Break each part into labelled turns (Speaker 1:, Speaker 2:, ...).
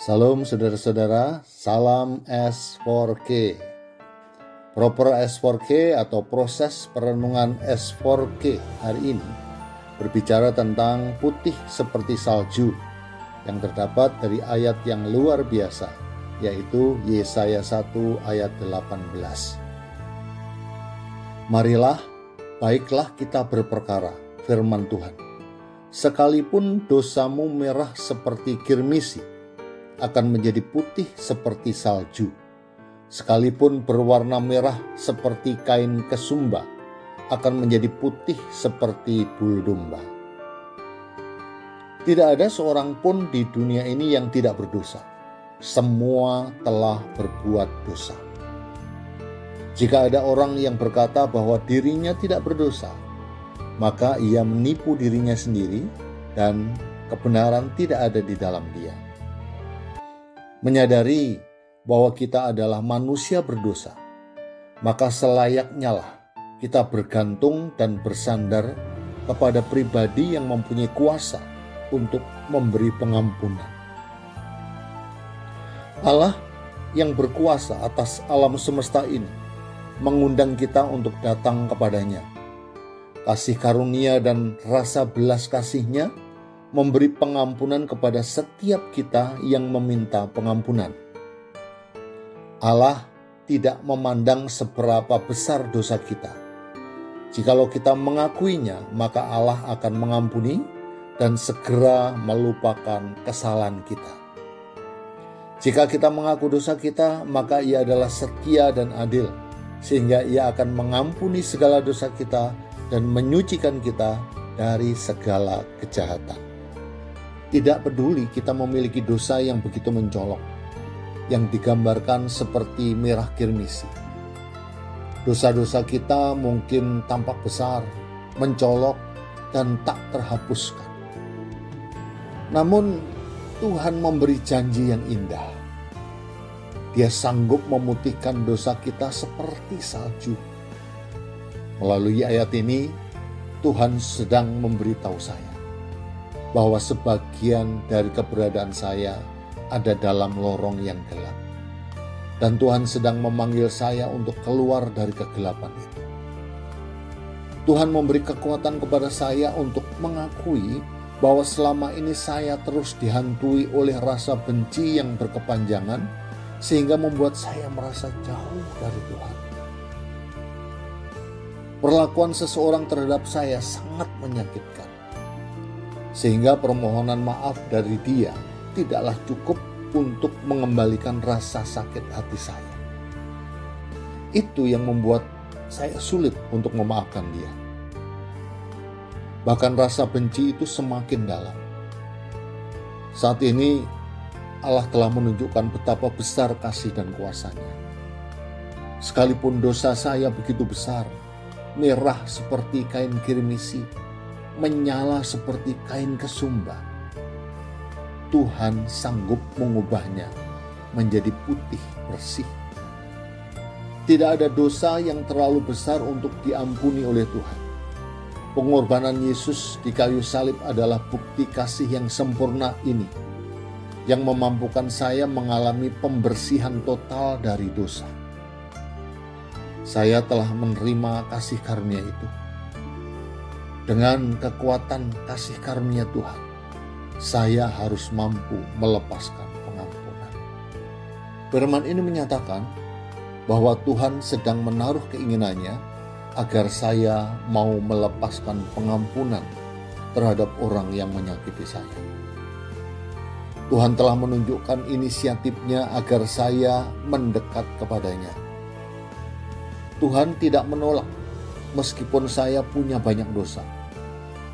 Speaker 1: Salam saudara-saudara, salam S4K. Proper S4K atau proses perenungan S4K hari ini berbicara tentang putih seperti salju yang terdapat dari ayat yang luar biasa, yaitu Yesaya 1 ayat 18. Marilah, baiklah kita berperkara, firman Tuhan. Sekalipun dosamu merah seperti kirmisi, akan menjadi putih seperti salju. Sekalipun berwarna merah seperti kain kesumba, akan menjadi putih seperti bulu domba. Tidak ada seorang pun di dunia ini yang tidak berdosa. Semua telah berbuat dosa. Jika ada orang yang berkata bahwa dirinya tidak berdosa, maka ia menipu dirinya sendiri dan kebenaran tidak ada di dalam dia. Menyadari bahwa kita adalah manusia berdosa, maka selayaknya lah kita bergantung dan bersandar kepada pribadi yang mempunyai kuasa untuk memberi pengampunan. Allah yang berkuasa atas alam semesta ini mengundang kita untuk datang kepadanya. Kasih karunia dan rasa belas kasih-Nya memberi pengampunan kepada setiap kita yang meminta pengampunan. Allah tidak memandang seberapa besar dosa kita. Jikalau kita mengakuinya, maka Allah akan mengampuni dan segera melupakan kesalahan kita. Jika kita mengaku dosa kita, maka Ia adalah setia dan adil, sehingga Ia akan mengampuni segala dosa kita dan menyucikan kita dari segala kejahatan. Tidak peduli kita memiliki dosa yang begitu mencolok, yang digambarkan seperti merah kirmisi. Dosa-dosa kita mungkin tampak besar, mencolok, dan tak terhapuskan. Namun Tuhan memberi janji yang indah. Dia sanggup memutihkan dosa kita seperti salju. Melalui ayat ini, Tuhan sedang memberitahu saya bahwa sebagian dari keberadaan saya ada dalam lorong yang gelap. Dan Tuhan sedang memanggil saya untuk keluar dari kegelapan itu. Tuhan memberi kekuatan kepada saya untuk mengakui bahwa selama ini saya terus dihantui oleh rasa benci yang berkepanjangan, sehingga membuat saya merasa jauh dari Tuhan. Perlakuan seseorang terhadap saya sangat menyakitkan, sehingga permohonan maaf dari dia tidaklah cukup untuk mengembalikan rasa sakit hati saya. Itu yang membuat saya sulit untuk memaafkan dia. Bahkan rasa benci itu semakin dalam. Saat ini Allah telah menunjukkan betapa besar kasih dan kuasa-Nya. Sekalipun dosa saya begitu besar, merah seperti kain kirmisi, menyala seperti kain kesumba, Tuhan sanggup mengubahnya menjadi putih bersih. Tidak ada dosa yang terlalu besar untuk diampuni oleh Tuhan. Pengorbanan Yesus di kayu salib adalah bukti kasih yang sempurna ini, yang memampukan saya mengalami pembersihan total dari dosa. Saya telah menerima kasih karunia itu. Dengan kekuatan kasih karunia Tuhan, saya harus mampu melepaskan pengampunan. Firman ini menyatakan bahwa Tuhan sedang menaruh keinginannya agar saya mau melepaskan pengampunan terhadap orang yang menyakiti saya. Tuhan telah menunjukkan inisiatifnya agar saya mendekat kepadanya. Tuhan tidak menolak meskipun saya punya banyak dosa,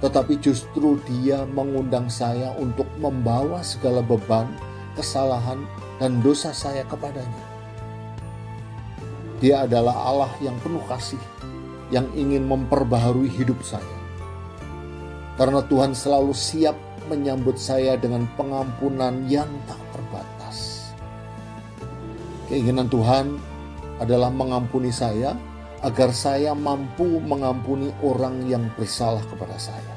Speaker 1: tetapi justru Dia mengundang saya untuk membawa segala beban, kesalahan, dan dosa saya kepadanya. Dia adalah Allah yang penuh kasih, yang ingin memperbaharui hidup saya. Karena Tuhan selalu siap menyambut saya dengan pengampunan yang tak terbatas. Keinginan Tuhan adalah mengampuni saya agar saya mampu mengampuni orang yang bersalah kepada saya.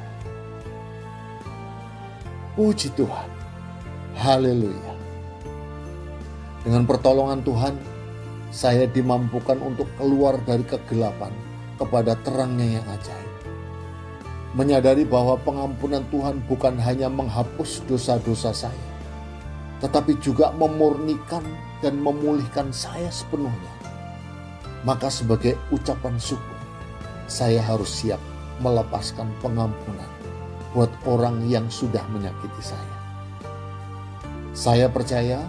Speaker 1: Puji Tuhan. Haleluya. Dengan pertolongan Tuhan, saya dimampukan untuk keluar dari kegelapan kepada terangnya yang ajaib. Menyadari bahwa pengampunan Tuhan bukan hanya menghapus dosa-dosa saya, tetapi juga memurnikan dan memulihkan saya sepenuhnya. Maka sebagai ucapan syukur, saya harus siap melepaskan pengampunan buat orang yang sudah menyakiti saya. Saya percaya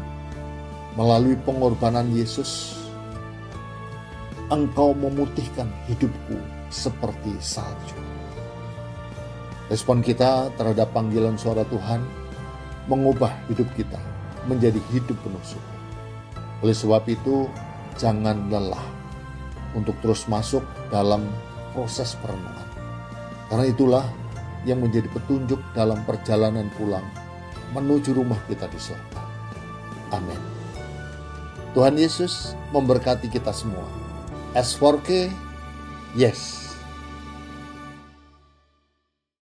Speaker 1: melalui pengorbanan Yesus, Engkau memutihkan hidupku seperti salju. Respon kita terhadap panggilan suara Tuhan mengubah hidup kita menjadi hidup penuh syukur. Oleh sebab itu, jangan lelah untuk terus masuk dalam proses perenungan. Karena itulah yang menjadi petunjuk dalam perjalanan pulang menuju rumah kita di surga. Amin. Tuhan Yesus memberkati kita semua. S4K, yes.